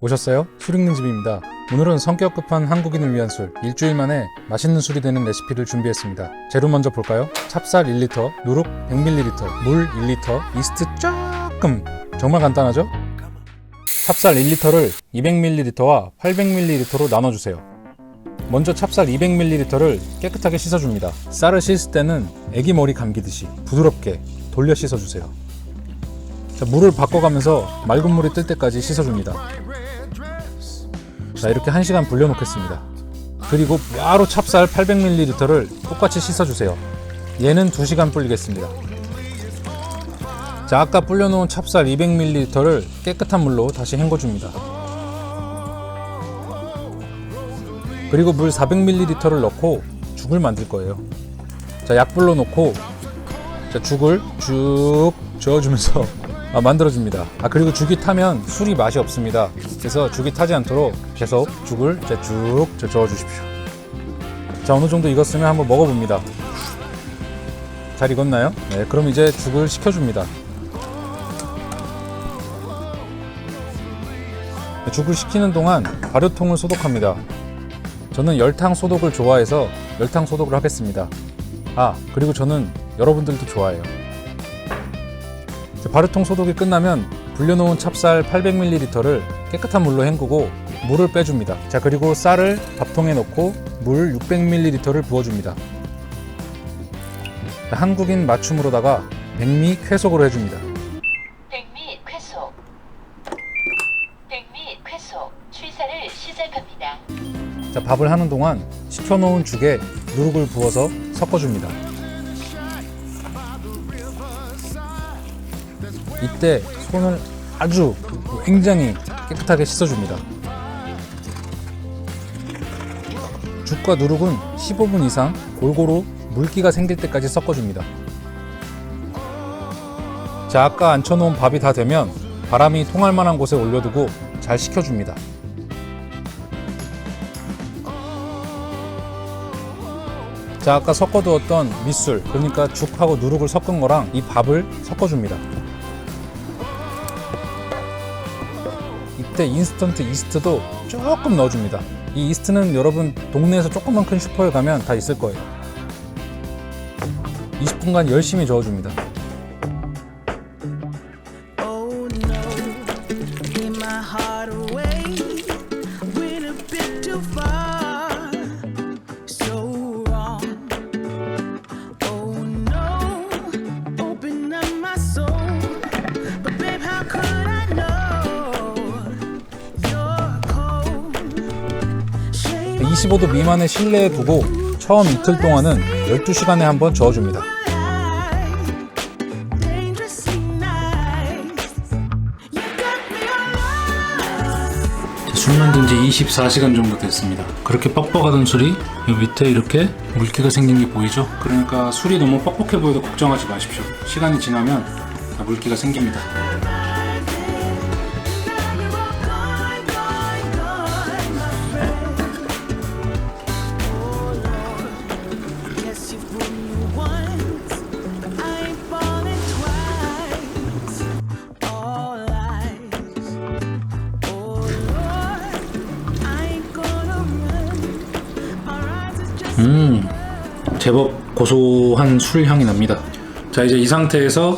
오셨어요? 술 읽는 집입니다. 오늘은 성격 급한 한국인을 위한 술, 일주일 만에 맛있는 술이 되는 레시피를 준비했습니다. 재료 먼저 볼까요? 찹쌀 1리터, 누룩 100ml, 물 1리터, 이스트 조금. 정말 간단하죠? 찹쌀 1리터를 200ml와 800ml로 나눠주세요. 먼저 찹쌀 200ml를 깨끗하게 씻어줍니다. 쌀을 씻을 때는 애기 머리 감기듯이 부드럽게 돌려 씻어주세요. 자, 물을 바꿔가면서 맑은 물이 뜰 때까지 씻어줍니다. 자, 이렇게 1시간 불려놓겠습니다. 그리고 바로 찹쌀 800ml를 똑같이 씻어주세요. 얘는 2시간 불리겠습니다. 자, 아까 불려놓은 찹쌀 200ml를 깨끗한 물로 다시 헹궈줍니다. 그리고 물 400ml를 넣고 죽을 만들 거예요. 자, 약불로 놓고 자, 죽을 쭉 저어주면서 만들어줍니다. 그리고 죽이 타면 술이 맛이 없습니다. 그래서 죽이 타지 않도록 계속 죽을 쭉 저어주십시오. 자, 어느 정도 익었으면 한번 먹어봅니다. 잘 익었나요? 네, 그럼 이제 죽을 식혀줍니다. 죽을 식히는 동안 발효통을 소독합니다. 저는 열탕 소독을 좋아해서 열탕 소독을 하겠습니다. 그리고 저는 여러분들도 좋아해요. 발효통 소독이 끝나면 불려놓은 찹쌀 800ml를 깨끗한 물로 헹구고 물을 빼줍니다. 자, 그리고 쌀을 밥통에 넣고 물 600ml를 부어줍니다. 한국인 맞춤으로다가 백미 쾌속으로 해줍니다. 백미 쾌속. 백미 쾌속 취사를 시작합니다. 자, 밥을 하는 동안 식혀놓은 죽에 누룩을 부어서 섞어줍니다. 이때 손을 아주 굉장히 깨끗하게 씻어줍니다. 죽과 누룩은 15분 이상 골고루 물기가 생길 때까지 섞어줍니다. 자, 아까 앉혀놓은 밥이 다 되면 바람이 통할 만한 곳에 올려두고 잘 식혀줍니다. 자, 아까 섞어두었던 밑술, 그러니까 죽하고 누룩을 섞은 거랑 이 밥을 섞어줍니다. 이때 인스턴트 이스트도 조금 넣어줍니다. 이 이스트는 여러분 동네에서 조금만 큰 슈퍼에 가면 다 있을 거예요. 20분간 열심히 저어줍니다. 네, 25도 미만의 실내에 두고 처음 이틀 동안은 12시간에 한번 저어줍니다. 술 만든 지 24시간 정도 됐습니다. 그렇게 뻑뻑하던 술이 이 밑에 이렇게 물기가 생긴 게 보이죠? 그러니까 술이 너무 뻑뻑해 보여도 걱정하지 마십시오. 시간이 지나면 다 물기가 생깁니다. 제법 고소한 술 향이 납니다. 자, 이제 이 상태에서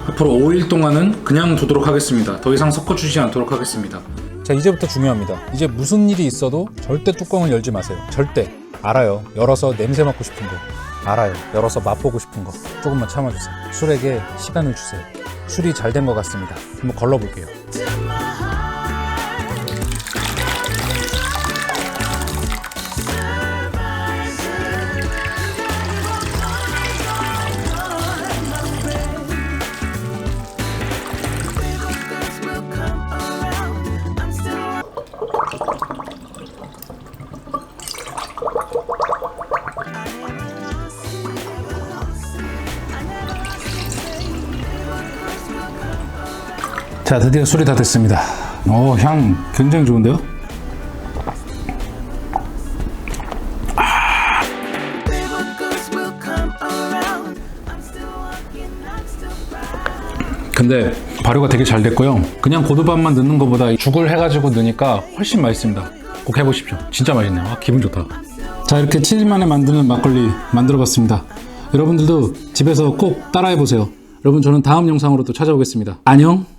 앞으로 5일 동안은 그냥 두도록 하겠습니다. 더 이상 섞어주지 않도록 하겠습니다. 자, 이제부터 중요합니다. 이제 무슨 일이 있어도 절대 뚜껑을 열지 마세요. 절대. 알아요. 열어서 냄새 맡고 싶은 거. 알아요. 열어서 맛보고 싶은 거. 조금만 참아주세요. 술에게 시간을 주세요. 술이 잘 된 것 같습니다. 한번 걸러볼게요. 자, 드디어 술이 다 됐습니다. 향 굉장히 좋은데요? 근데 발효가 되게 잘 됐고요. 그냥 고두밥만 넣는 것보다 죽을 해가지고 넣으니까 훨씬 맛있습니다. 꼭 해보십시오. 진짜 맛있네요. 기분 좋다. 자, 이렇게 7일 만에 만드는 막걸리 만들어봤습니다. 여러분들도 집에서 꼭 따라해보세요. 여러분, 저는 다음 영상으로 또 찾아오겠습니다. 안녕.